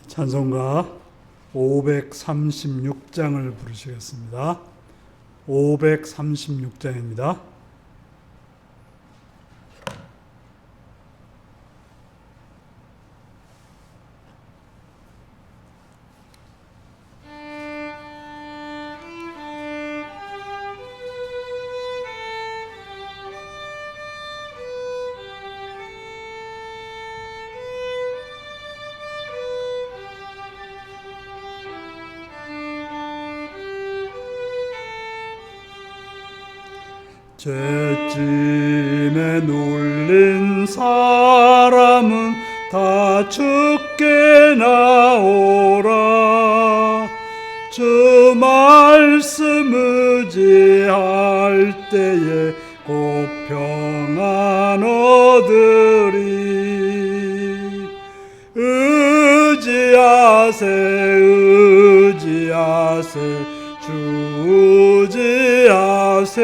찬송가 536장을 부르시겠습니다. 536장입니다. 죄짐에 눌린 사람은 다 죽게 나오라. 주 말씀 의지할 때에 곧 평안 얻으리. 의지하세 의지하세 주 의지하세.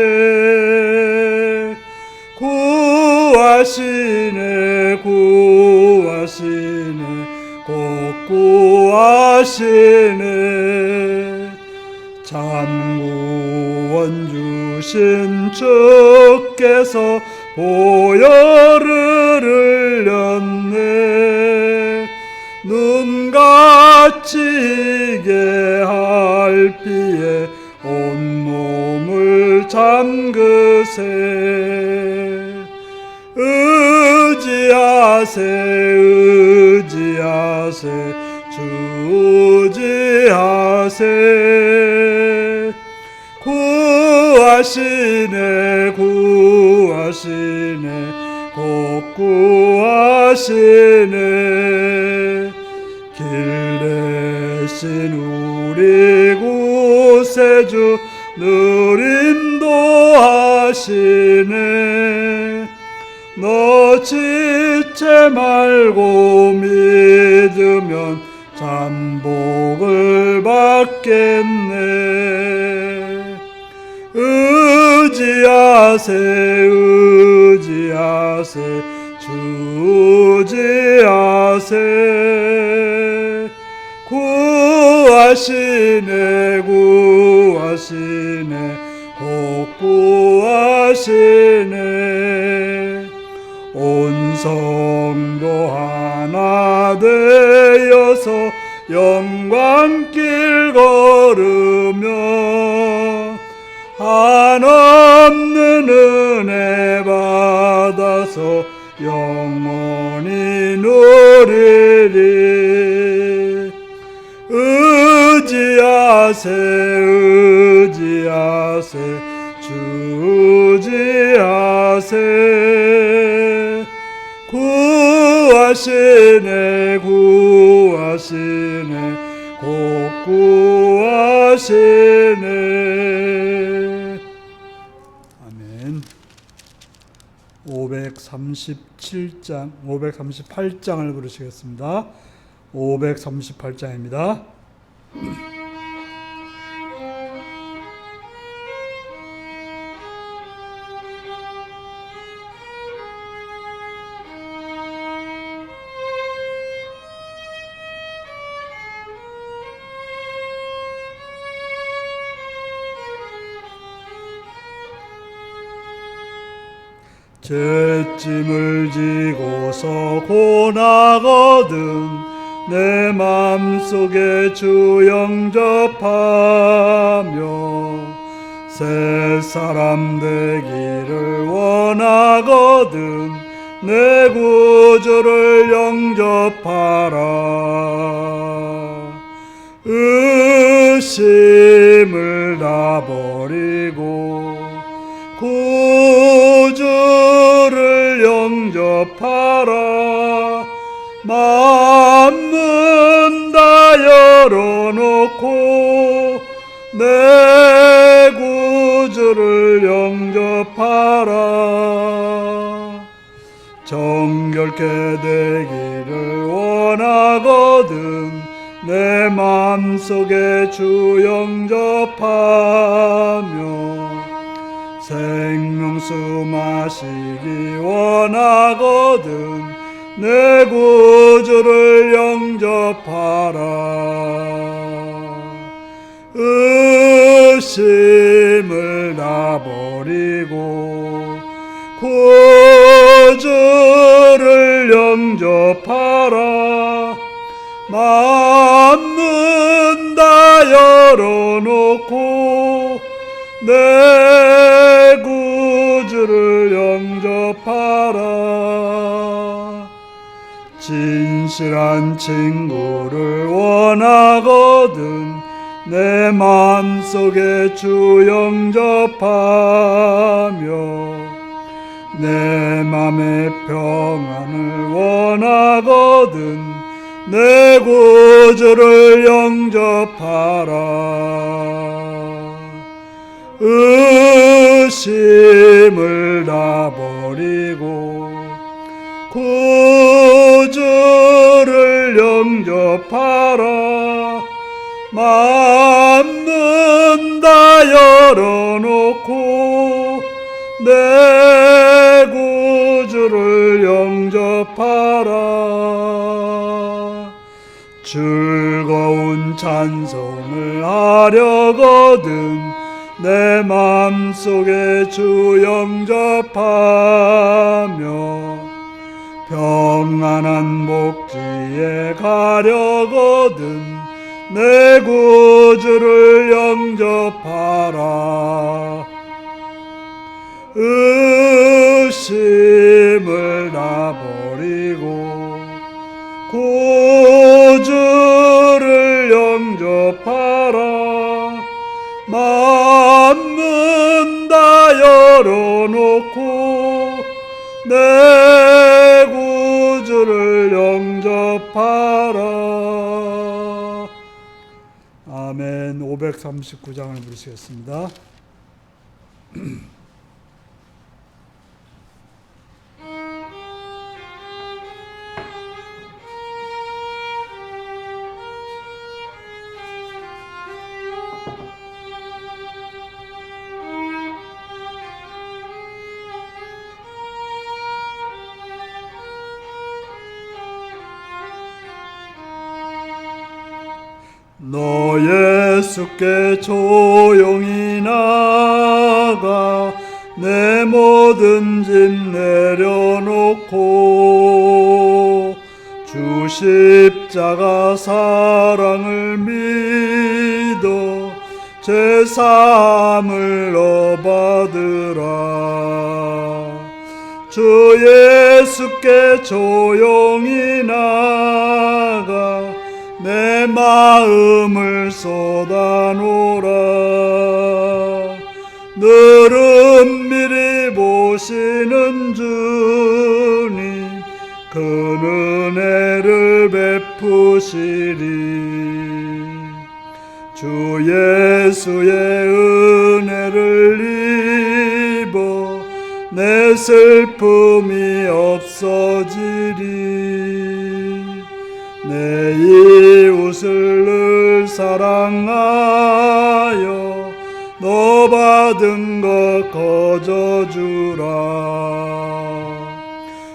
구하시네 구하시네 곧 구하시네. 참구원 주신 주께서 보혈을 흘렸네. 눈같이 이게 할 피에 온몸을 잠그세. 의지하세 의지하세 주 의지하세. 구하시네 구하시네 곧 구하시네. 길 대신 우리 구세주 늘 인도하시네. 너 지체 말고 믿으면 잠복을 받겠네. 의지하세 의지하세 주 의지하세. 구하시네 구하시네 곧 구하시네. 온 성도 하나 되어서 영광길 걸으며 한없는 은혜 받아서 영원히 누리리. 의지하세 의지하세 주 의지하세. 구하시네 구하시네 곧 구하시네. 아멘. 538장을 부르시겠습니다. 538장입니다. 죄짐을 지고서 고나거든 내 맘속에 주 영접하며 새 사람 되기를 원하거든 내 구주를 영접하라. 의심을 다 버리고 구주를 영접하라. 만문 다 열어놓고 내 구주를 영접하라. 정결케 되기를 원하거든 내 맘속에 주 영접하며 생명수 마시기 원하거든 내 구주를 영접하라. 의심을 다 버리고 구주를 영접하라. 만문 다 열어놓고 내 구주를 영접하라. 진실한 친구를 원하거든 내 마음속에 주 영접하며 내 맘의 평안을 원하거든 내 구주를 영접하라. 의심을 다 버리고 구주를 영접하라. 만문 다 열어놓고 내 구주를 영접하라. 즐거운 찬송을 하려거든 내 맘속에 주 영접하며 평안한 복지에 가려거든 내 구주를 영접하라. 의심을 다 버리고 구주를 영접하라. 만문 다 열어놓고 내 구주를 영접하라. 아멘. 539장을 부르시겠습니다. 너 예수께 조용히 나가 내 모든 짐 내려놓고 주 십자가 사랑을 믿어 제 삶을 얻어받으라. 주 예수께 조용히 나가 내 마음을 쏟아놓으라. 늘 은밀히 보시는 주님 그 은혜를 베푸시리. 주 예수의 은혜를 입어 내 슬픔이 없어지리. 내 이웃을 늘 사랑하여 너 받은 것 거저주라.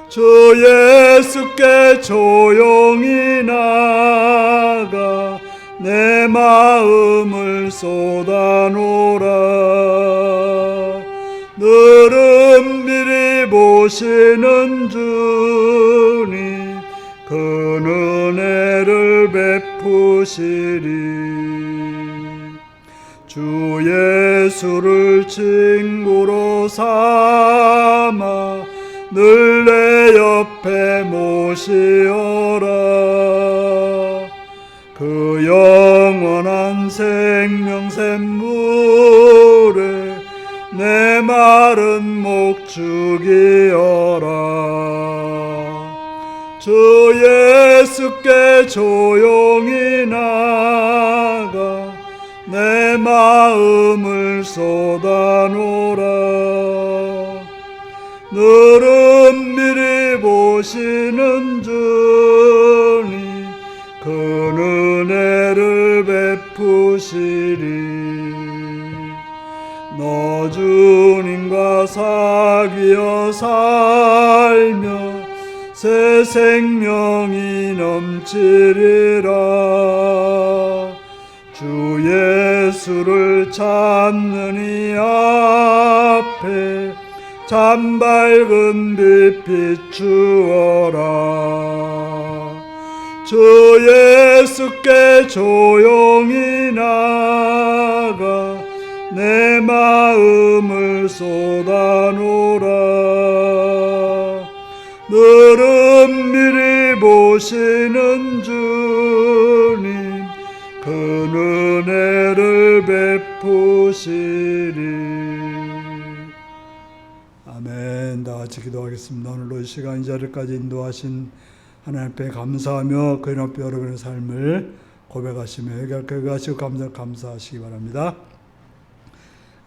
주 예수께 조용히 나가 내 마음을 쏟아놓으라. 늘 은밀히 보시는 주님 그 은혜를 베푸시리. 주 예수를 친구로 삼아 늘 내 옆에 모시어라. 그 영원한 생명샘물에 내 마른 목 죽이어라. 주 예수께 조용히 나가 내 마음을 쏟아놓으라. 늘 은밀히 보시는 주님 그 은혜를 베푸시리. 너 주님과 사귀어 살며 새 생명이 넘치리라. 주 예수를 찾는 이 앞에 참 밝은 빛 비추어라. 주 예수께 조용히 나가 내 마음을 쏟아놓으라. 늘 은밀히 보시는 주님 그 은혜를 베푸시리. 아멘. 다 같이 기도하겠습니다. 오늘도 이 시간 이 자리까지 인도하신 하나님 앞에 감사하며 그인 앞에 여러분의 삶을 고백하시며 회개하시고 감사하시기 바랍니다.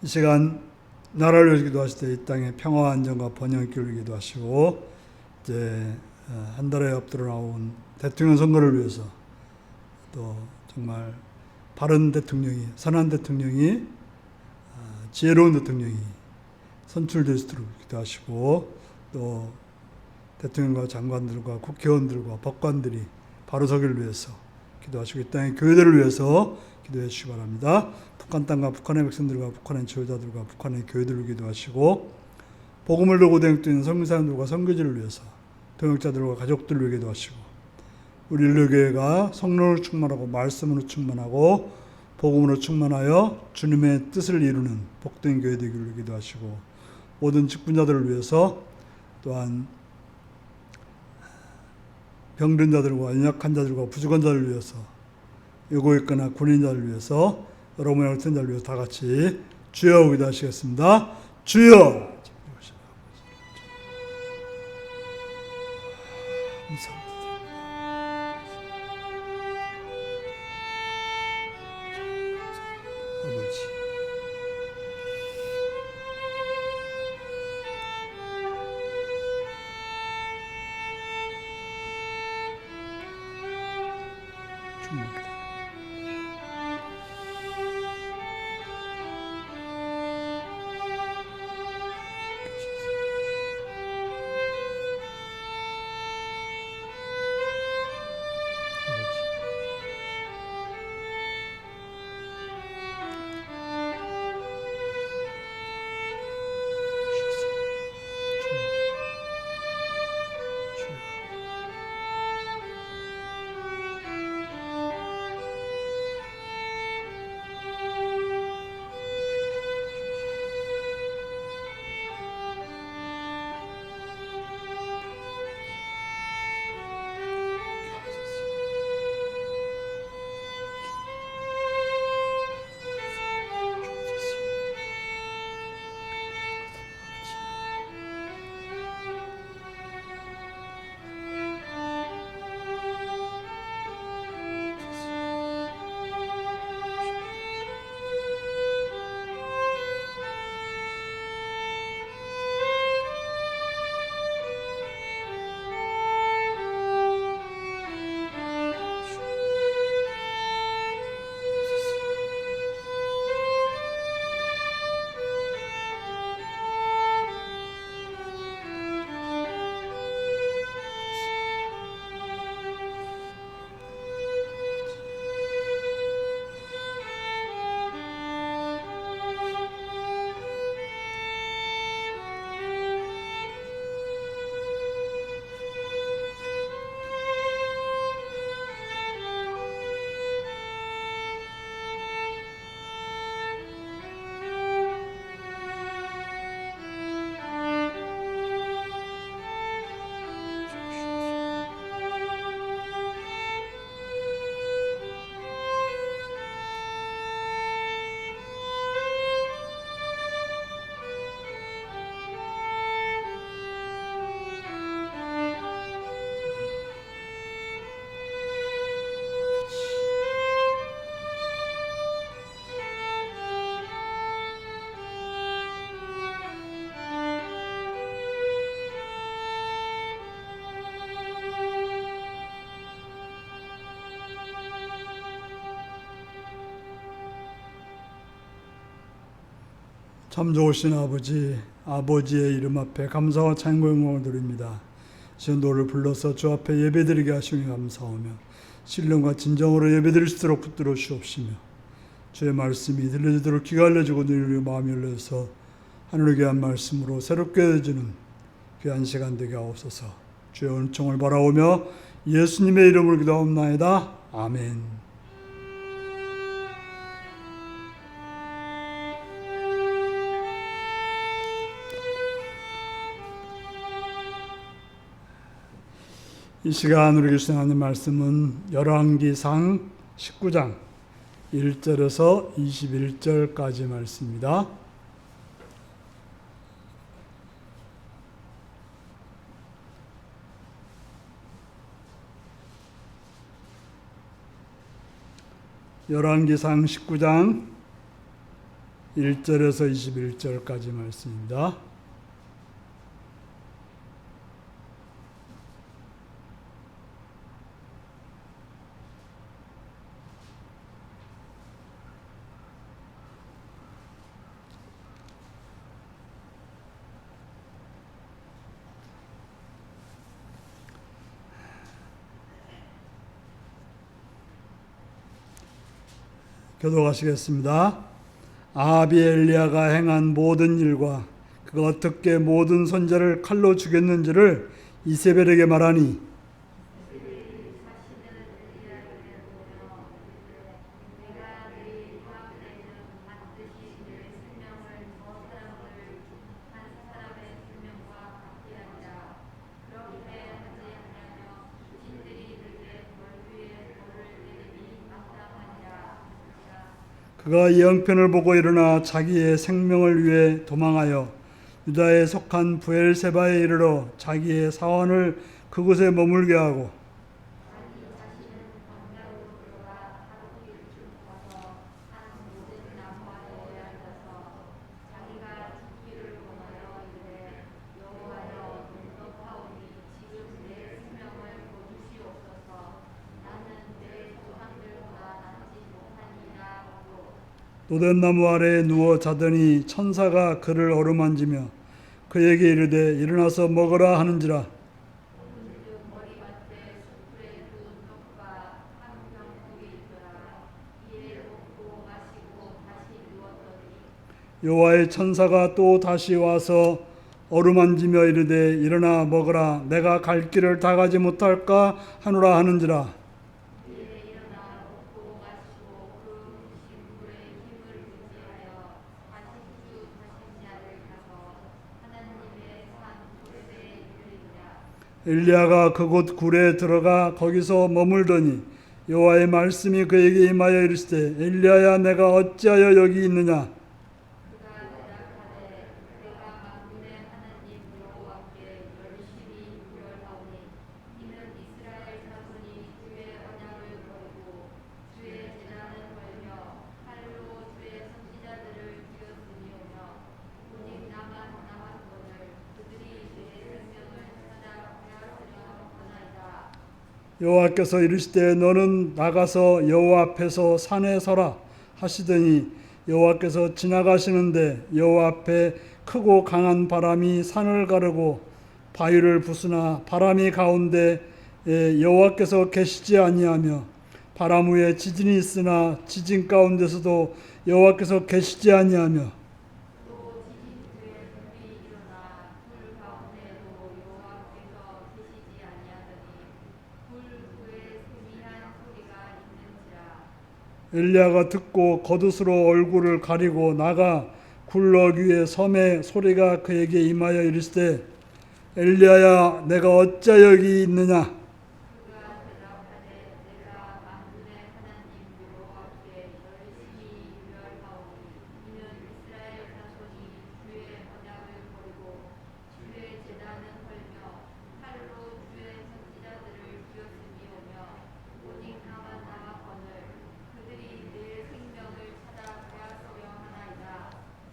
이 시간 나라를 위해서 기도하실 때 이 땅에 평화 안정과 번영기를 기도하시고 이제 한 달에 앞으로 나온 대통령 선거를 위해서 또 정말 바른 대통령이, 선한 대통령이, 지혜로운 대통령이 선출될 수 있도록 기도하시고 또 대통령과 장관들과 국회의원들과 법관들이 바로 서기를 위해서 기도하시고 이 땅의 교회들을 위해서 기도해 주시기 바랍니다. 북한 땅과 북한의 백성들과 북한의 지도자들과 북한의 교회들을 기도하시고 복음을 들고 다니는 선교사님들과 선교지를 위해서 동역자들과 가족들을 위해 기도하시고 우리 인류교회가 성령으로 충만하고 말씀으로 충만하고 복음으로 충만하여 주님의 뜻을 이루는 복된 교회 되기를 기도하시고 모든 직분자들을 위해서 또한 병든 자들과 연약한 자들과 부족한 자들을 위해서 요고 있거나 군인자를 위해서 여러분의 옳은 자를 위해서 다 같이 주여 기도하시겠습니다. 주여. 참 좋으신 아버지, 아버지의 이름 앞에 감사와 찬양과 영광을 드립니다. 전도를 불러서 주 앞에 예배드리게 하시니 감사하며 신령과 진정으로 예배드릴 수 있도록 붙들어 주옵시며 주의 말씀이 들려지도록 귀가 열려지고 눈이 마음이 열려서 하늘의 귀한 말씀으로 새롭게 해주는 귀한 시간 되게 하옵소서. 주의 은총을 바라오며 예수님의 이름으로 기도하옵나이다. 아멘. 이 시간 우리에게 주신 하나님 말씀은 열왕기상 19장 1절에서 21절까지 말씀입니다. 열왕기상 19장 1절에서 21절까지 말씀입니다. 교독하시겠습니다. 아합이 엘리야가 행한 모든 일과 그가 어떻게 모든 선지자를 칼로 죽였는지를 이세벨에게 말하니 그가 이 형편을 보고 일어나 자기의 생명을 위해 도망하여 유다에 속한 브엘세바에 이르러 자기의 사원을 그곳에 머물게 하고 노된나무 아래에 누워 자더니 천사가 그를 어루만지며 그에게 이르되 일어나서 먹으라 하는지라. 여호와의 천사가 또 다시 와서 어루만지며 이르되 일어나 먹으라 내가 갈 길을 다 가지 못할까 하노라 하는지라. 엘리야가 그곳 굴에 들어가 거기서 머물더니 여호와의 말씀이 그에게 임하여 이르시되 엘리야야 내가 어찌하여 여기 있느냐. 여호와께서 이르시되 너는 나가서 여호와 앞에서 산에 서라 하시더니 여호와께서 지나가시는데 여호와 앞에 크고 강한 바람이 산을 가르고 바위를 부수나 바람이 가운데 여호와께서 계시지 아니하며 바람 위에 지진이 있으나 지진 가운데서도 여호와께서 계시지 아니하며 엘리야가 듣고 겉옷으로 얼굴을 가리고 나가 굴럭 위에 섬에 소리가 그에게 임하여 이르시되 엘리야야 내가 어찌하여 여기 있느냐.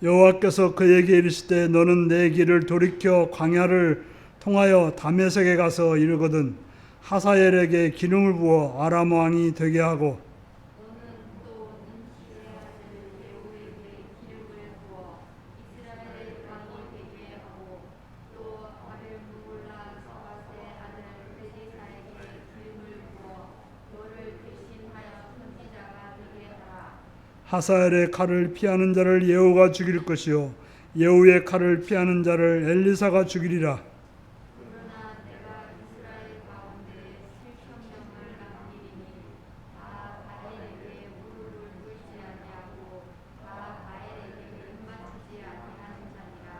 여호와께서 그에게 이르시되 너는 내 길을 돌이켜 광야를 통하여 다메섹에 가서 이르거든 하사엘에게 기름을 부어 아람 왕이 되게 하고 하사엘의 칼을 피하는 자를 예후가 죽일 것이요 예후의 칼을 피하는 자를 엘리사가 죽이리라. 그러나 내가 이스라엘 가운데 7,000명을 남기리니 다 바엘에게 무릎을 꿇지 아니하고 다 바엘에게 입맞추지 아니하는 자니라.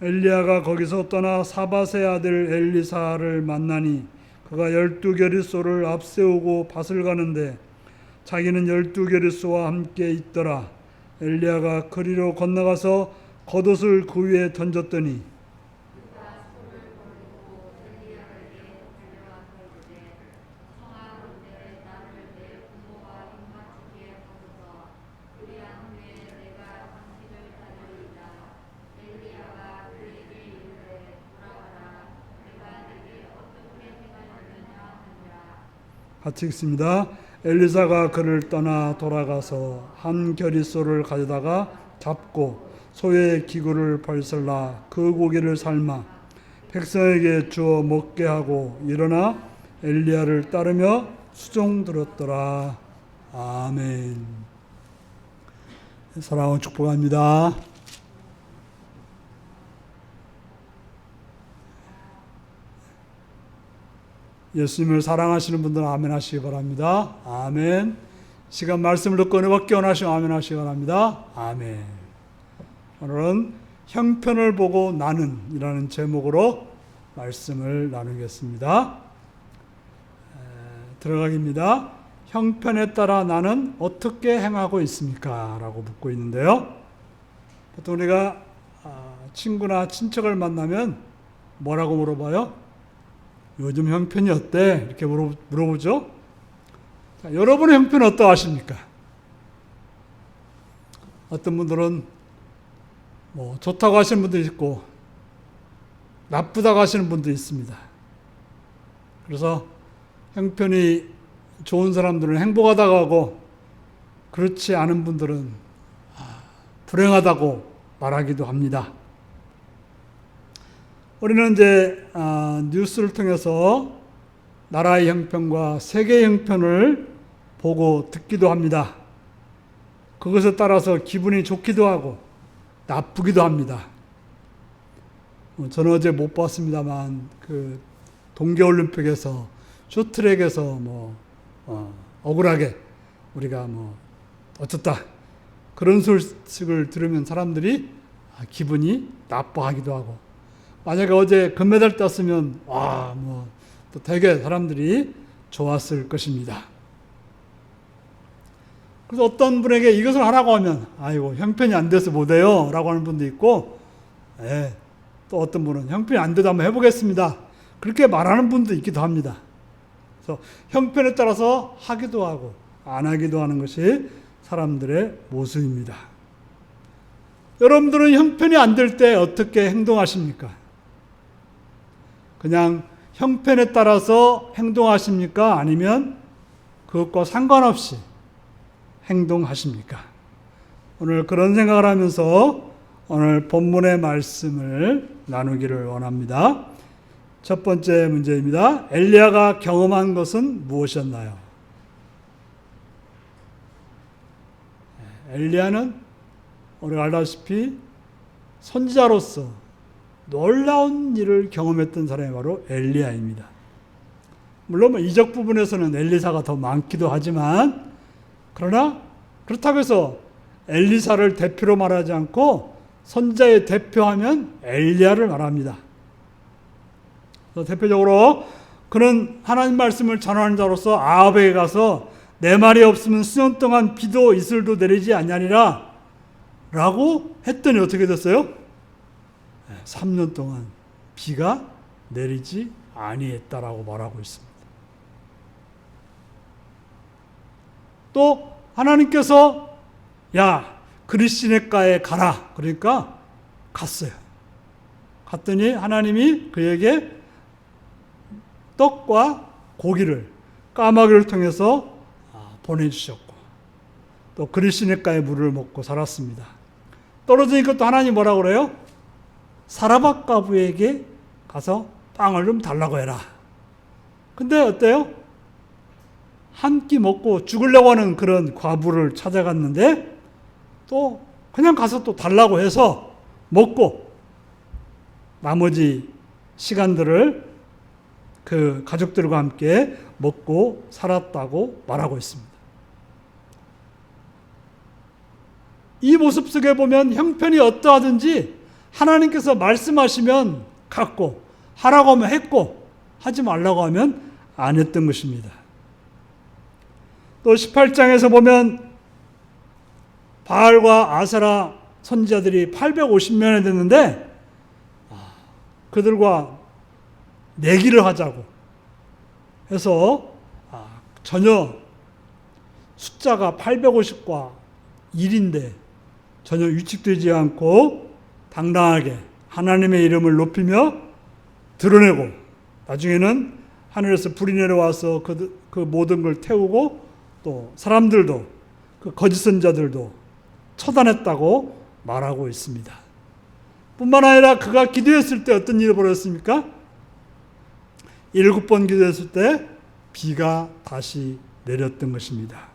엘리야가 거기서 떠나 사밧의 아들 엘리사를 만나니 그가 12겨릿소를 앞세우고 밭을 가는데 자기는 12겨릿소와 함께 있더라. 엘리야가 그리로 건너가서 겉옷을 그 위에 던졌더니 그가 손을 벌리고 엘리야에게 달려와서 이르되 청하건대 나를 내 부모와 입맞추게 하소서. 그리한 후에 내가 당신을 따르리이다. 엘리야가 그에게 이르되 돌아가라. 내가 네게 어떻게 행하려느냐 하니라. 같이 읽습니다. 엘리사가 그를 떠나 돌아가서 한 겨릿소를 가져다가 잡고 소의 기구를 벌설라 그 고기를 삶아 백성에게 주어 먹게 하고 일어나 엘리야를 따르며 수종 들었더라. 아멘. 사랑하고 축복합니다. 예수님을 사랑하시는 분들은 아멘 하시기 바랍니다. 아멘. 시간 말씀을 듣고 은혜받기 원하시면 아멘 하시기 바랍니다. 아멘. 오늘은 형편을 보고 나는 이라는 제목으로 말씀을 나누겠습니다. 들어가기입니다. 형편에 따라 나는 어떻게 행하고 있습니까? 라고 묻고 있는데요. 보통 우리가 친구나 친척을 만나면 뭐라고 물어봐요? 요즘 형편이 어때? 이렇게 물어보죠. 자, 여러분의 형편은 어떠하십니까? 어떤 분들은 뭐 좋다고 하시는 분도 있고 나쁘다고 하시는 분도 있습니다. 그래서 형편이 좋은 사람들은 행복하다고 하고 그렇지 않은 분들은 불행하다고 말하기도 합니다. 우리는 이제 뉴스를 통해서 나라의 형편과 세계의 형편을 보고 듣기도 합니다. 그것에 따라서 기분이 좋기도 하고 나쁘기도 합니다. 저는 어제 못 봤습니다만 그 동계올림픽에서 쇼트랙에서 억울하게 우리가 어쩌다 그런 소식을 들으면 사람들이 기분이 나빠하기도 하고 만약에 어제 금메달 땄으면 또 되게 사람들이 좋았을 것입니다. 그래서 어떤 분에게 이것을 하라고 하면 아이고 형편이 안 돼서 못해요 라고 하는 분도 있고 또 어떤 분은 형편이 안 돼도 한번 해보겠습니다 그렇게 말하는 분도 있기도 합니다. 그래서 형편에 따라서 하기도 하고 안 하기도 하는 것이 사람들의 모습입니다. 여러분들은 형편이 안 될 때 어떻게 행동하십니까? 그냥 형편에 따라서 행동하십니까? 아니면 그것과 상관없이 행동하십니까? 오늘 그런 생각을 하면서 오늘 본문의 말씀을 나누기를 원합니다. 첫 번째 문제입니다. 엘리야가 경험한 것은 무엇이었나요? 엘리야는 우리가 알다시피 선지자로서 놀라운 일을 경험했던 사람이 바로 엘리야입니다. 물론 이적 부분에서는 엘리사가 더 많기도 하지만 그러나 그렇다고 해서 엘리사를 대표로 말하지 않고 선지자의 대표하면 엘리야를 말합니다. 대표적으로 그는 하나님 말씀을 전하는 자로서 아합에게 가서 내 말이 없으면 수년 동안 비도 이슬도 내리지 아니하리라 라고 했더니 어떻게 됐어요? 3년 동안 비가 내리지 아니했다라고 말하고 있습니다. 또 하나님께서 그리시네가에 가라 그러니까 갔어요. 갔더니 하나님이 그에게 떡과 고기를 까마귀를 통해서 보내주셨고 또 그리시네가의 물을 먹고 살았습니다. 떨어지니까 또 하나님 뭐라고 그래요? 사라밧 과부에게 가서 빵을 좀 달라고 해라. 근데 어때요? 한 끼 먹고 죽으려고 하는 그런 과부를 찾아갔는데 또 그냥 가서 또 달라고 해서 먹고 나머지 시간들을 그 가족들과 함께 먹고 살았다고 말하고 있습니다. 이 모습 속에 보면 형편이 어떠하든지 하나님께서 말씀하시면 갔고 하라고 하면 했고 하지 말라고 하면 안 했던 것입니다. 또 18장에서 보면 바알과 아세라 선지자들이 850명이 됐는데 그들과 내기를 하자고 해서 전혀 숫자가 850과 1인데 전혀 위축되지 않고 당당하게 하나님의 이름을 높이며 드러내고 나중에는 하늘에서 불이 내려와서 그 모든 걸 태우고 또 사람들도 그 거짓 선자들도 처단했다고 말하고 있습니다. 뿐만 아니라 그가 기도했을 때 어떤 일이 벌어졌습니까? 7번 기도했을 때 비가 다시 내렸던 것입니다.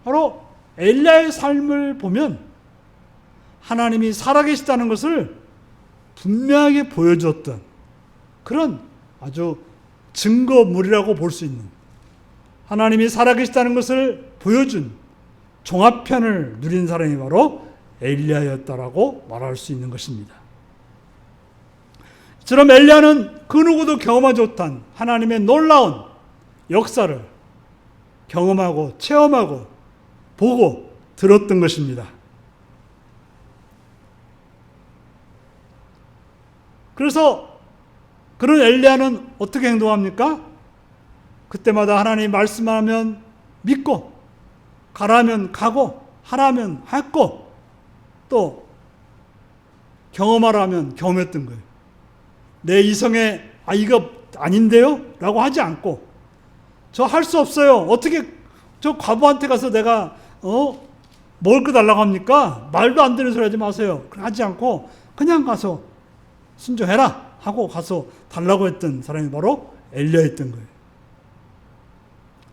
바로 엘리야의 삶을 보면 하나님이 살아계시다는 것을 분명하게 보여주었던 그런 아주 증거물이라고 볼 수 있는 하나님이 살아계시다는 것을 보여준 종합편을 누린 사람이 바로 엘리야였다라고 말할 수 있는 것입니다. 이처럼 엘리야는 그 누구도 경험하지 못한 하나님의 놀라운 역사를 경험하고 체험하고 보고 들었던 것입니다. 그래서 그런 엘리야는 어떻게 행동합니까? 그때마다 하나님이 말씀하면 믿고 가라면 가고 하라면 했고 또 경험하라면 경험했던 거예요. 내 이성에 이거 아닌데요? 라고 하지 않고 저 할 수 없어요. 어떻게 저 과부한테 가서 내가 먹을 거 달라고 합니까? 말도 안 되는 소리 하지 마세요. 하지 않고 그냥 가서 순종해라 하고 가서 달라고 했던 사람이 바로 엘리야였던 거예요.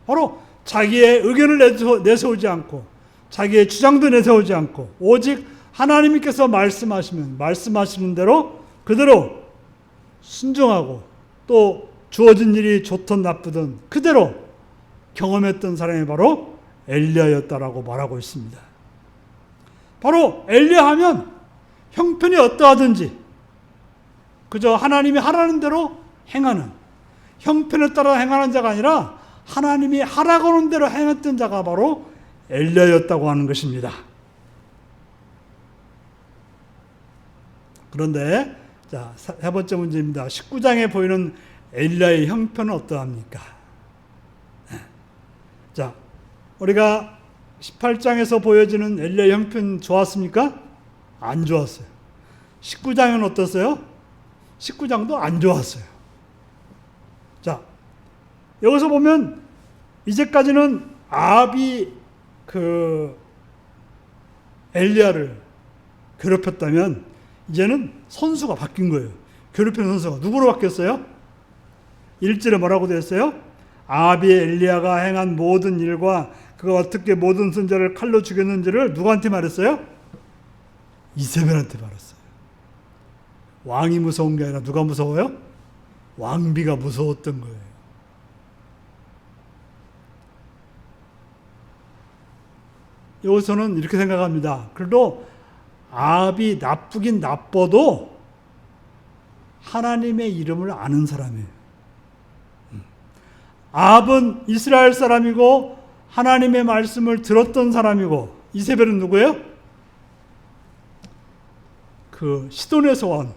바로 자기의 의견을 내세우지 않고 자기의 주장도 내세우지 않고 오직 하나님께서 말씀하시는 대로 그대로 순종하고 또 주어진 일이 좋든 나쁘든 그대로 경험했던 사람이 바로 엘리야였다라고 말하고 있습니다. 바로 엘리야 하면 형편이 어떠하든지 그저 하나님이 하라는 대로 행하는 형편에 따라 행하는 자가 아니라 하나님이 하라고 하는 대로 행했던 자가 바로 엘리야였다고 하는 것입니다. 그런데 자, 세 번째 문제입니다. 19장에 보이는 엘리야의 형편은 어떠합니까? 자, 우리가 18장에서 보여지는 엘리야의 형편 좋았습니까? 안 좋았어요. 19장은 어떻어요? 19장도 안 좋았어요. 자, 여기서 보면 이제까지는 아합이 엘리야를 괴롭혔다면 이제는 선수가 바뀐 거예요. 괴롭히는 선수가 누구로 바뀌었어요? 1절에 뭐라고 되어 있어요? 아합이 엘리야가 행한 모든 일과 그가 어떻게 모든 선자를 칼로 죽였는지를 누구한테 말했어요? 이세벨한테 말했어요. 왕이 무서운 게 아니라 누가 무서워요? 왕비가 무서웠던 거예요. 여기서는 이렇게 생각합니다. 그래도 아합이 나쁘긴 나빠도 하나님의 이름을 아는 사람이에요. 아합은 이스라엘 사람이고 하나님의 말씀을 들었던 사람이고 이세벨은 누구예요? 그 시돈에서 온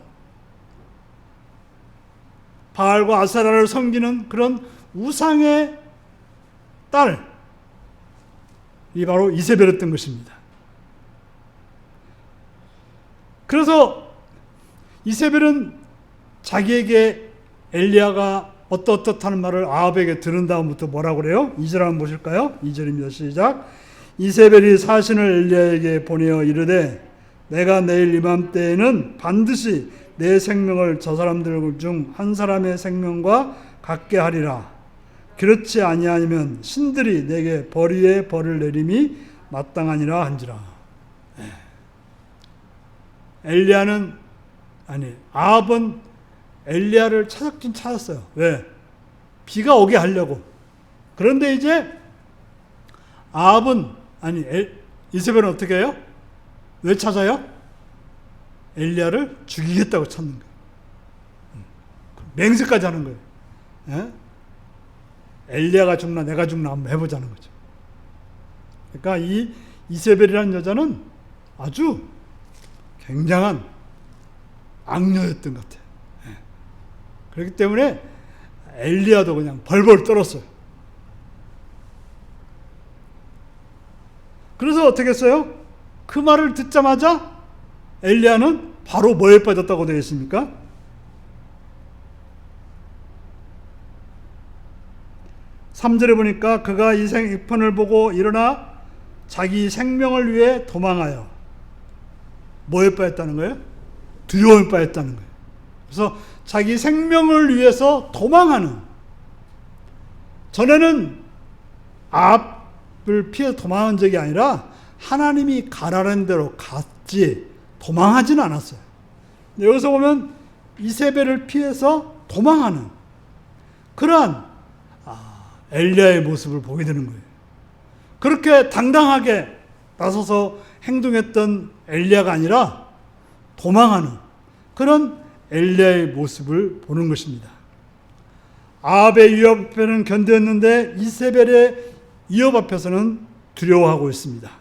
바알과 아세라를 섬기는 그런 우상의 딸이 바로 이세벨이었던 것입니다. 그래서 이세벨은 자기에게 엘리야가 어떻다는 말을 아합에게 들은 다음부터 뭐라고 그래요? 2절 한번 보실까요? 2절입니다. 시작. 이세벨이 사신을 엘리야에게 보내어 이르되 내가 내일 이맘때에는 반드시 내 생명을 저 사람들 중 한 사람의 생명과 같게 하리라. 그렇지 아니하면 신들이 내게 벌 위에 벌을 내림이 마땅하니라 한지라. 아합은 엘리야를 찾았긴 찾았어요. 왜? 비가 오게 하려고. 그런데 이제 이세벨은 어떻게 해요? 왜 찾아요? 엘리야를 죽이겠다고 찾는 거예요. 맹세까지 하는 거예요. 예? 엘리야가 죽나 내가 죽나 한번 해보자는 거죠. 그러니까 이 이세벨이라는 여자는 아주 굉장한 악녀였던 것 같아요. 예. 그렇기 때문에 엘리야도 그냥 벌벌 떨었어요. 그래서 어떻게 했어요? 그 말을 듣자마자 엘리야는 바로 뭐에 빠졌다고 되어 있습니까? 3절에 보니까 그가 이 편을 보고 일어나 자기 생명을 위해 도망하여 뭐에 빠졌다는 거예요? 두려움에 빠졌다는 거예요. 그래서 자기 생명을 위해서 도망하는, 전에는 아합을 피해 도망한 적이 아니라 하나님이 가라는 대로 갔지 도망하지는 않았어요. 여기서 보면 이세벨을 피해서 도망하는 그러한 엘리야의 모습을 보게 되는 거예요. 그렇게 당당하게 나서서 행동했던 엘리야가 아니라 도망하는 그런 엘리야의 모습을 보는 것입니다. 아합의 위협 앞에는 견뎠는데 이세벨의 위협 앞에서는 두려워하고 있습니다.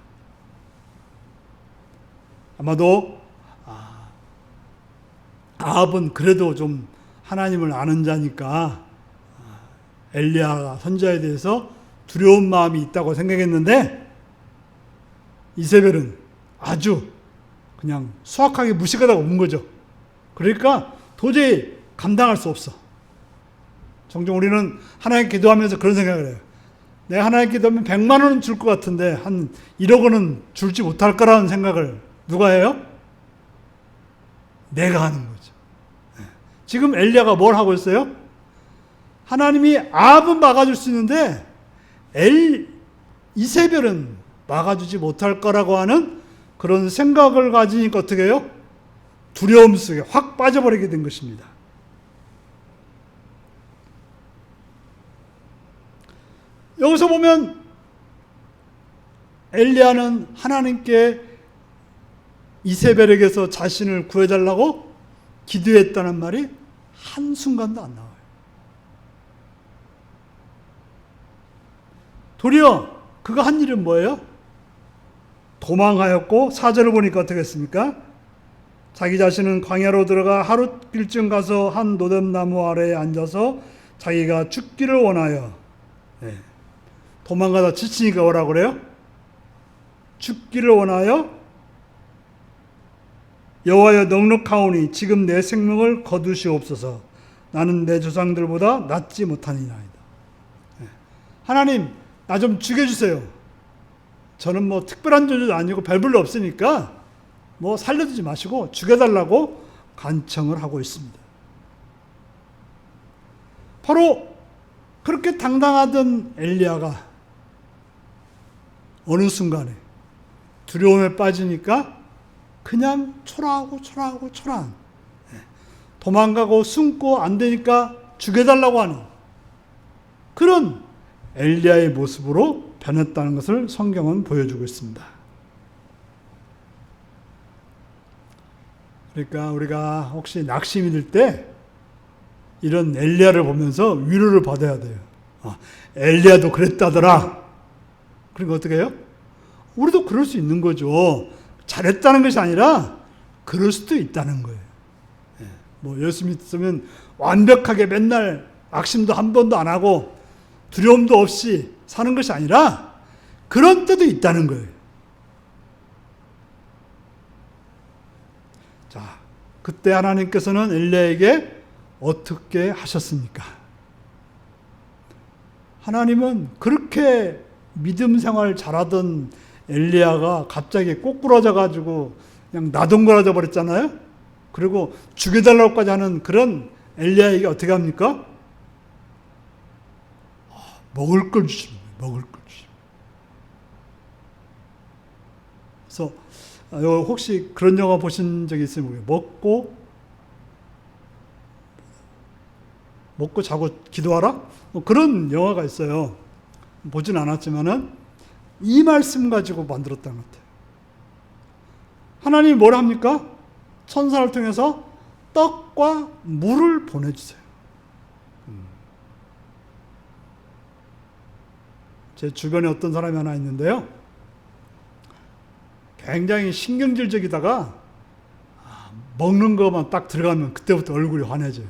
아마도 아합은 그래도 좀 하나님을 아는 자니까 엘리야 선지자에 대해서 두려운 마음이 있다고 생각했는데 이세벨은 아주 그냥 수악하게 무식하다고 본 거죠. 그러니까 도저히 감당할 수 없어. 종종 우리는 하나님 기도하면서 그런 생각을 해요. 내가 하나님 기도하면 100만 원은 줄 것 같은데 한 1억 원은 줄지 못할 거라는 생각을 누가 해요? 내가 하는 거죠. 지금 엘리야가 뭘 하고 있어요? 하나님이 아합은 막아줄 수 있는데 이세벨은 막아주지 못할 거라고 하는 그런 생각을 가지니까 어떻게 해요? 두려움 속에 확 빠져버리게 된 것입니다. 여기서 보면 엘리야는 하나님께 이세벨에게서 자신을 구해달라고 기도했다는 말이 한순간도 안 나와요. 도리어 그가 한 일은 뭐예요? 도망하였고 4절을 보니까 어떻게 했습니까? 자기 자신은 광야로 들어가 하룻길쯤 가서 한 노뎀나무 아래에 앉아서 자기가 죽기를 원하여, 도망가다 지치니까 뭐라고 그래요? 죽기를 원하여 여호와여 넉넉하오니 지금 내 생명을 거두시옵소서. 나는 내 조상들보다 낫지 못하니이다. 하나님 나 좀 죽여주세요. 저는 뭐 특별한 존재도 아니고 별 볼일 없으니까 뭐 살려두지 마시고 죽여달라고 간청을 하고 있습니다. 바로 그렇게 당당하던 엘리야가 어느 순간에 두려움에 빠지니까 그냥 초라한 도망가고 숨고 안 되니까 죽여달라고 하는 그런 엘리야의 모습으로 변했다는 것을 성경은 보여주고 있습니다. 그러니까 우리가 혹시 낙심이 들 때 이런 엘리야를 보면서 위로를 받아야 돼요. 엘리야도 그랬다더라. 그러니까 어떻게 해요? 우리도 그럴 수 있는 거죠. 잘했다는 것이 아니라 그럴 수도 있다는 거예요. 뭐 예수 믿으면 완벽하게 맨날 악심도 한 번도 안 하고 두려움도 없이 사는 것이 아니라 그런 때도 있다는 거예요. 자, 그때 하나님께서는 엘리야에게 어떻게 하셨습니까? 하나님은 그렇게 믿음 생활 잘하던 엘리야가 갑자기 꼬꾸라져 가지고 그냥 나동거라져 버렸잖아요. 그리고 죽여달라고까지 하는 그런 엘리야에게 어떻게 합니까? 먹을 걸 주십니다. 먹을 걸 주십니다. 그래서 혹시 그런 영화 보신 적이 있으면 먹고 자고 기도하라? 뭐 그런 영화가 있어요. 보진 않았지만은 이 말씀 가지고 만들었다는 것 같아요. 하나님이 뭘 합니까? 천사를 통해서 떡과 물을 보내주세요. 제 주변에 어떤 사람이 하나 있는데요. 굉장히 신경질적이다가 먹는 것만 딱 들어가면 그때부터 얼굴이 환해져요.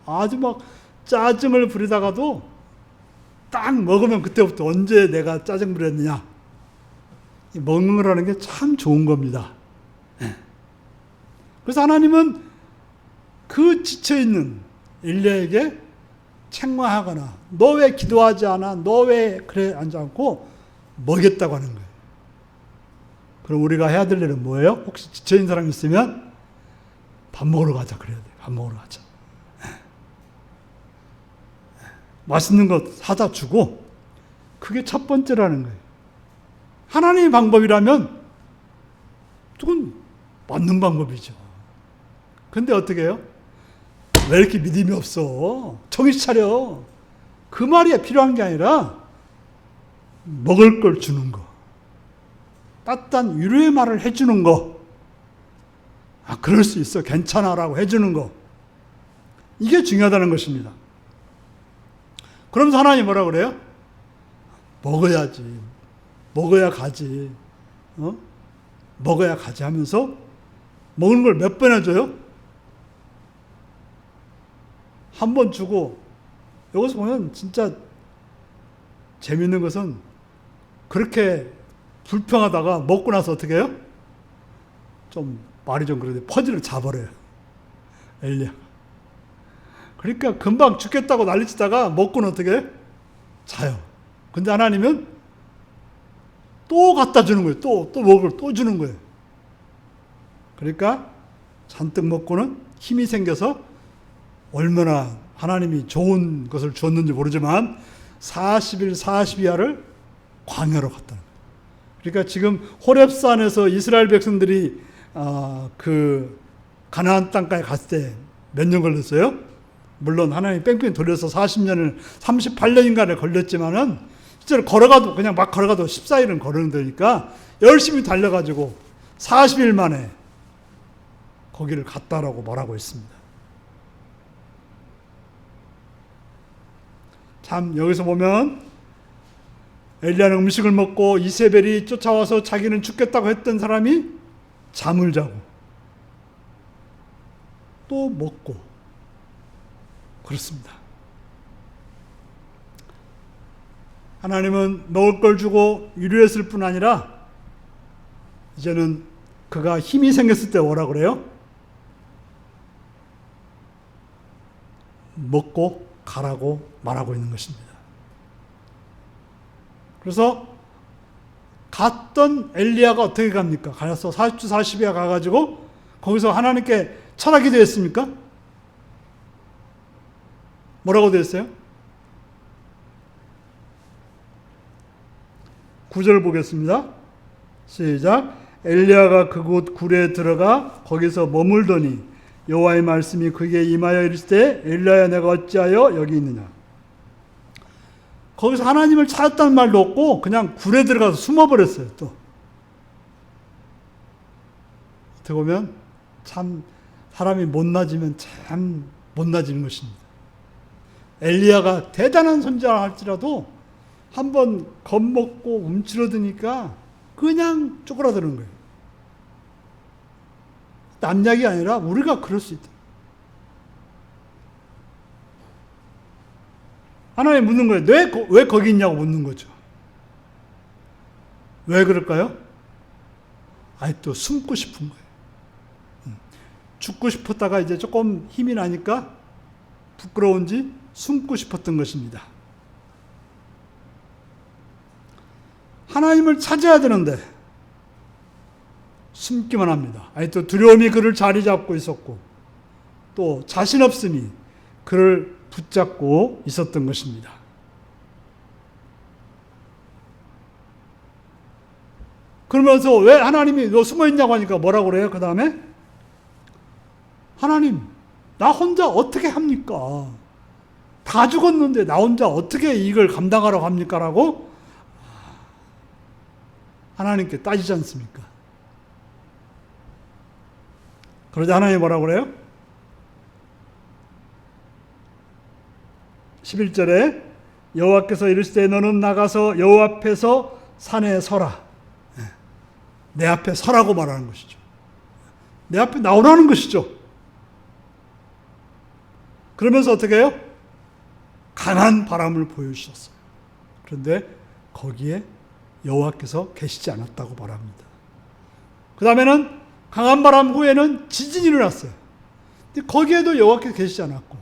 아주 막 짜증을 부리다가도 딱 먹으면 그때부터 언제 내가 짜증 부렸느냐. 먹는 거라는 게 참 좋은 겁니다. 그래서 하나님은 그 지쳐있는 엘리야에게 책망하거나 너 왜 기도하지 않아? 너 왜 그래 하지 않고 먹였다고 하는 거예요. 그럼 우리가 해야 될 일은 뭐예요? 혹시 지쳐있는 사람이 있으면 밥 먹으러 가자 그래야 돼요. 밥 먹으러 가자. 맛있는 거 사다 주고 그게 첫 번째라는 거예요. 하나님의 방법이라면 그건 맞는 방법이죠. 근데 어떻게 해요? 왜 이렇게 믿음이 없어? 정신 차려. 그 말이 필요한 게 아니라 먹을 걸 주는 거. 따뜻한 위로의 말을 해주는 거. 그럴 수 있어. 괜찮아라고 해주는 거. 이게 중요하다는 것입니다. 그러면서 하나님이 뭐라 그래요? 먹어야지. 먹어야 가지. 먹어야 가지 하면서 먹는 걸 몇 번 해줘요? 한 번 주고, 여기서 보면 진짜 재밌는 것은 그렇게 불평하다가 먹고 나서 어떻게 해요? 좀 말이 좀 그런데 퍼즐을 자버려요. 엘리야. 그러니까 금방 죽겠다고 난리치다가 먹고는 어떻게 해요? 자요. 근데 하나님은 또 갖다 주는 거예요. 또 먹을 또 주는 거예요. 그러니까 잔뜩 먹고는 힘이 생겨서 얼마나 하나님이 좋은 것을 주었는지 모르지만 40일 40야를 광야로 갔다는 거예요. 그러니까 지금 호렙산에서 이스라엘 백성들이 그 가나안 땅까지 갔을 때 몇 년 걸렸어요? 물론 하나님이 뺑뺑 돌려서 40년을 38년인가를 걸렸지만은 실제로 걸어가도 그냥 막 걸어가도 14일은 걸으면 되니까 열심히 달려가지고 40일 만에 거기를 갔다라고 말하고 있습니다. 참 여기서 보면 엘리야는 음식을 먹고 이세벨이 쫓아와서 자기는 죽겠다고 했던 사람이 잠을 자고 또 먹고 그렇습니다. 하나님은 먹을 걸 주고 위로했을 뿐 아니라 이제는 그가 힘이 생겼을 때 뭐라 그래요? 먹고 가라고 말하고 있는 것입니다. 그래서 갔던 엘리야가 어떻게 갑니까? 가서 40주 40야 가가지고 거기서 하나님께 철학이 되었습니까? 뭐라고 되었어요? 9절 보겠습니다. 시작. 엘리야가 그곳 굴에 들어가 거기서 머물더니 여호와의 말씀이 그에게 임하여 이르실 때 엘리야야 내가 어찌하여 여기 있느냐. 거기서 하나님을 찾았다는 말도 없고 그냥 굴에 들어가서 숨어버렸어요. 또 어떻게 보면 참 사람이 못나지면 참 못나지는 것입니다. 엘리야가 대단한 선지자 할지라도 한번 겁먹고 움츠러드니까 그냥 쪼그라드는 거예요. 남 이야기 아니라 우리가 그럴 수 있다. 하나님 묻는 거예요. 왜 거기 있냐고 묻는 거죠. 왜 그럴까요? 또 숨고 싶은 거예요. 죽고 싶었다가 이제 조금 힘이 나니까 부끄러운지 숨고 싶었던 것입니다. 하나님을 찾아야 되는데 숨기만 합니다. 또 두려움이 그를 자리 잡고 있었고 또 자신 없음이 그를 붙잡고 있었던 것입니다. 그러면서 왜 하나님이 너 숨어 있냐고 하니까 뭐라고 그래요? 그 다음에 하나님, 나 혼자 어떻게 합니까? 다 죽었는데 나 혼자 어떻게 이걸 감당하라고 합니까? 라고 하나님께 따지지 않습니까? 그러자 하나님이 뭐라고 그래요? 11절에 여호와께서 이르시되 너는 나가서 여호와 앞에서 산에 서라. 내 앞에 서라고 말하는 것이죠. 내 앞에 나오라는 것이죠. 그러면서 어떻게 해요? 강한 바람을 보여주셨어요. 그런데 거기에 여호와께서 계시지 않았다고 말합니다. 그 다음에는 강한 바람 후에는 지진이 일어났어요. 근데 거기에도 여호와께서 계시지 않았고,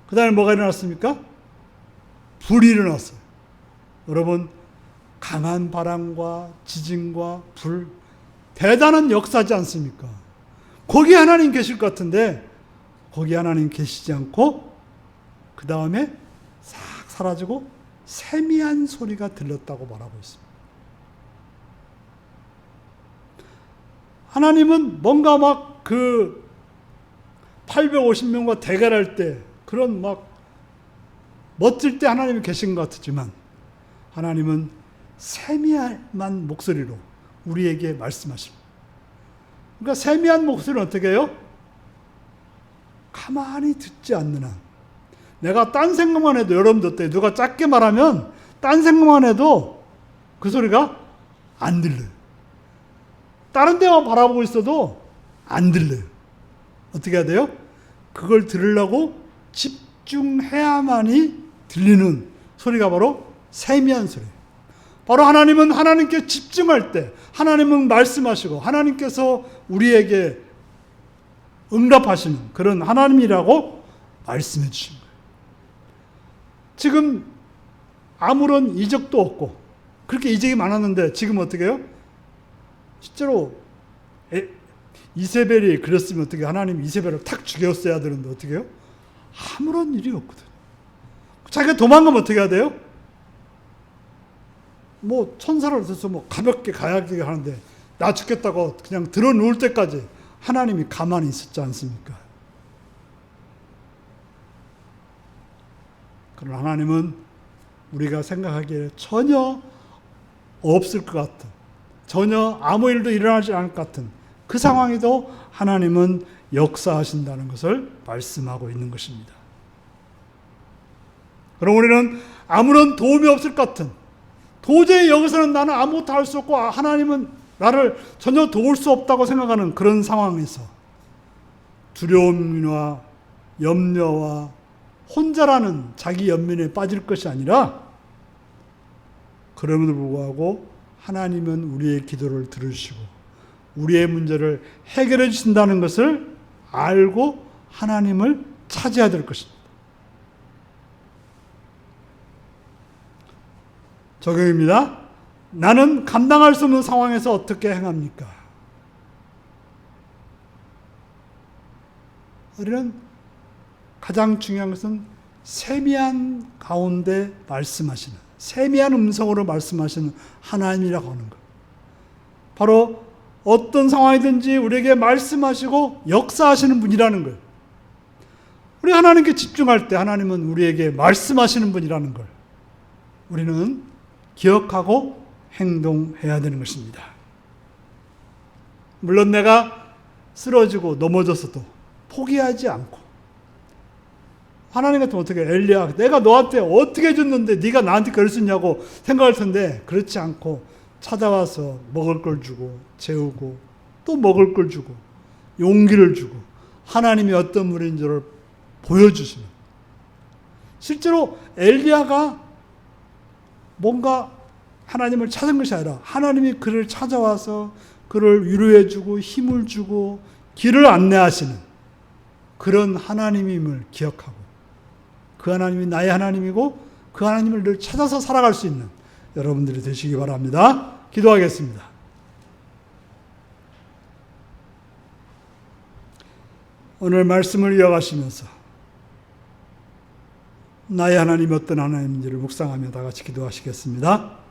그 다음에 뭐가 일어났습니까? 불이 일어났어요. 여러분, 강한 바람과 지진과 불, 대단한 역사지 않습니까? 거기에 하나님 계실 것 같은데 거기에 하나님 계시지 않고 그 다음에 싹 사라지고 세미한 소리가 들렸다고 말하고 있습니다. 하나님은 뭔가 막 그 850명과 대결할 때 그런 막 멋질 때 하나님이 계신 것 같지만 하나님은 세미한 목소리로 우리에게 말씀하십니다. 그러니까 세미한 목소리는 어떻게 해요? 가만히 듣지 않는 한. 내가 딴 생각만 해도, 여러분들 어때요? 누가 작게 말하면 딴 생각만 해도 그 소리가 안 들려요. 다른 데만 바라보고 있어도 안 들려요. 어떻게 해야 돼요? 그걸 들으려고 집중해야만이 들리는 소리가 바로 세미한 소리예요. 바로 하나님은 하나님께 집중할 때 하나님은 말씀하시고 하나님께서 우리에게 응답하시는 그런 하나님이라고 말씀해 주신 거예요. 지금 아무런 이적도 없고 그렇게 이적이 많았는데 지금 어떻게 해요? 실제로 이세벨이 그랬으면 어떻게 하나님 이세벨을 탁 죽였어야 되는데 어떻게 해요? 아무런 일이 없거든요. 자기가 도망가면 어떻게 해야 돼요? 뭐 천사를 써서 뭐 가볍게 가야게 하는데 나 죽겠다고 그냥 들어놓을 때까지 하나님이 가만히 있었지 않습니까? 그러나 하나님은 우리가 생각하기에 전혀 없을 것 같은, 전혀 아무 일도 일어나지 않을 것 같은 그 상황에도 하나님은 역사하신다는 것을 말씀하고 있는 것입니다. 그럼 우리는 아무런 도움이 없을 것 같은, 도저히 여기서는 나는 아무것도 할 수 없고 하나님은 나를 전혀 도울 수 없다고 생각하는 그런 상황에서 두려움과 염려와 혼자라는 자기 연민에 빠질 것이 아니라 그럼에도 불구하고 하나님은 우리의 기도를 들으시고 우리의 문제를 해결해 주신다는 것을 알고 하나님을 찾아야 될 것입니다. 적용입니다. 나는 감당할 수 없는 상황에서 어떻게 행합니까? 우리는 가장 중요한 것은 세미한 가운데 말씀하시는, 세미한 음성으로 말씀하시는 하나님이라고 하는 것. 바로 어떤 상황이든지 우리에게 말씀하시고 역사하시는 분이라는 걸. 우리 하나님께 집중할 때 하나님은 우리에게 말씀하시는 분이라는 걸 우리는 기억하고 행동해야 되는 것입니다. 물론 내가 쓰러지고 넘어졌어도 포기하지 않고, 하나님 같으면 어떻게, 엘리야 내가 너한테 어떻게 해줬는데 네가 나한테 그럴 수 있냐고 생각할 텐데 그렇지 않고 찾아와서 먹을 걸 주고 재우고 또 먹을 걸 주고 용기를 주고 하나님이 어떤 분인 줄을 보여주시는, 실제로 엘리야가 뭔가 하나님을 찾은 것이 아니라 하나님이 그를 찾아와서 그를 위로해 주고 힘을 주고 길을 안내하시는 그런 하나님임을 기억하고 그 하나님이 나의 하나님이고 그 하나님을 늘 찾아서 살아갈 수 있는 여러분들이 되시기 바랍니다. 기도하겠습니다. 오늘 말씀을 이어가시면서 나의 하나님 어떤 하나님인지를 묵상하며 다 같이 기도하시겠습니다.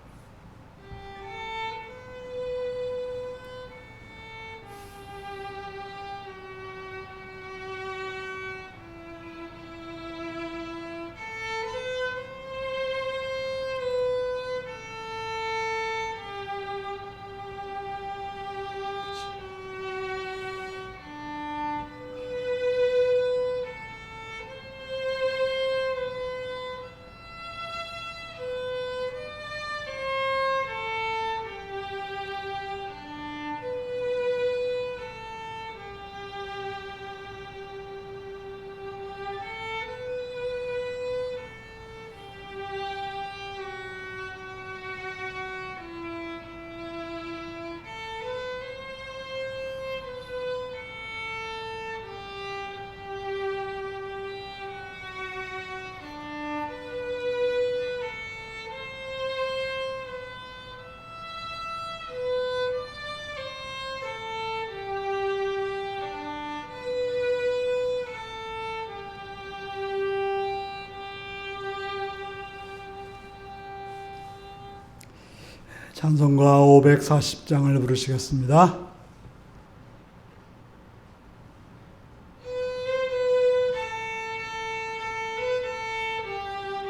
찬송가 540장을 부르시겠습니다.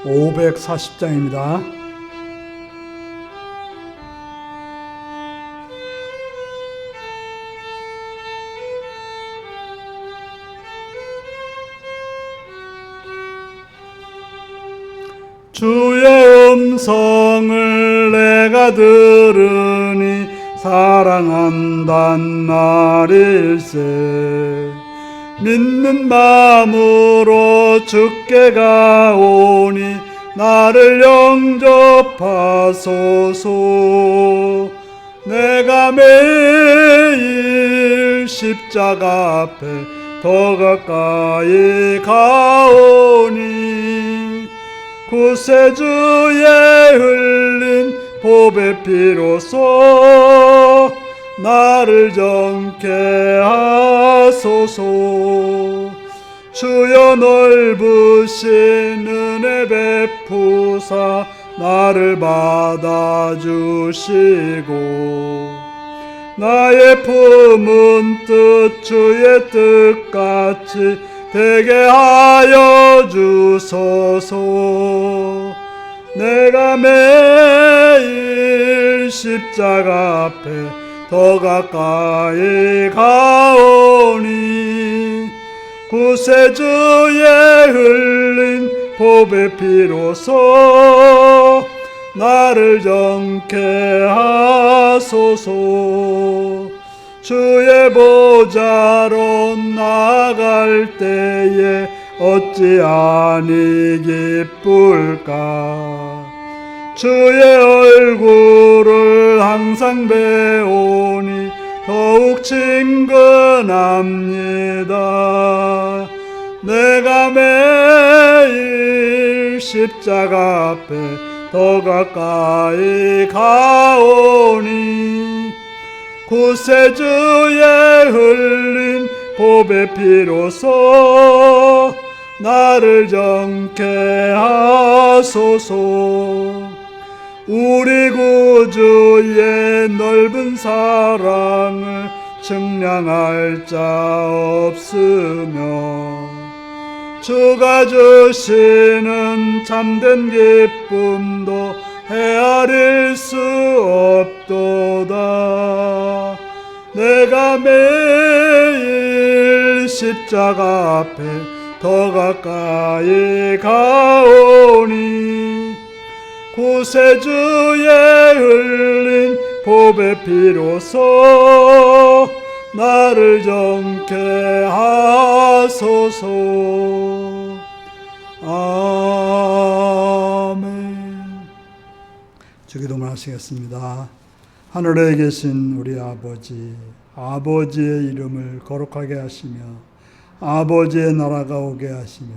540장입니다. 주의 음성을 내가 들으니 사랑한단 말일세. 믿는 마음으로 주께 가오니 나를 영접하소서. 내가 매일 십자가 앞에 더 가까이 가오니 구세주의 흘린 보배 피로써 나를 정케 하소서. 주여 넓으신 은혜 베푸사 나를 받아주시고 나의 품은 뜻 주의 뜻같이 되게 하여 주소서. 내가 매일 십자가 앞에 더 가까이 가오니 구세주의 흘린 보배 피로써 나를 정케 하소서. 주의 보좌로 나아갈 때에 어찌 아니 기쁠까. 주의 얼굴을 항상 배우니 더욱 친근합니다. 내가 매일 십자가 앞에 더 가까이 가오니 구세주의 흘린 보배 피로써 나를 정케 하소서. 우리 구주의 넓은 사랑을 측량할 자 없으며 주가 주시는 참된 기쁨도 헤아릴 수 없도다. 내가 매일 십자가 앞에 더 가까이 가오니 구세주의 흘린 보배 피로써 나를 정케 하소서. 아멘. 주기도문 하시겠습니다. 하늘에 계신 우리 아버지, 아버지의 이름을 거룩하게 하시며 아버지의 나라가 오게 하시며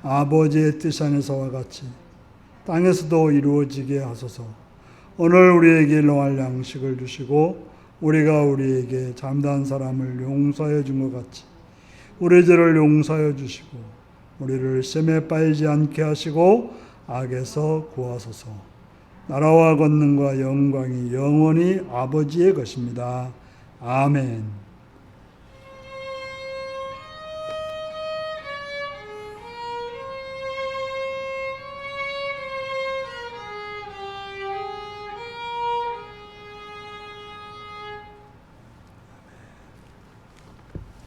아버지의 뜻 안에서와 같이 땅에서도 이루어지게 하소서. 오늘 우리에게 일용할 양식을 주시고 우리가 우리에게 잘못한 사람을 용서해 준 것 같이 우리 죄를 용서해 주시고 우리를 시험에 빠지지 않게 하시고 악에서 구하소서. 나라와 권능과 영광이 영원히 아버지의 것입니다. 아멘.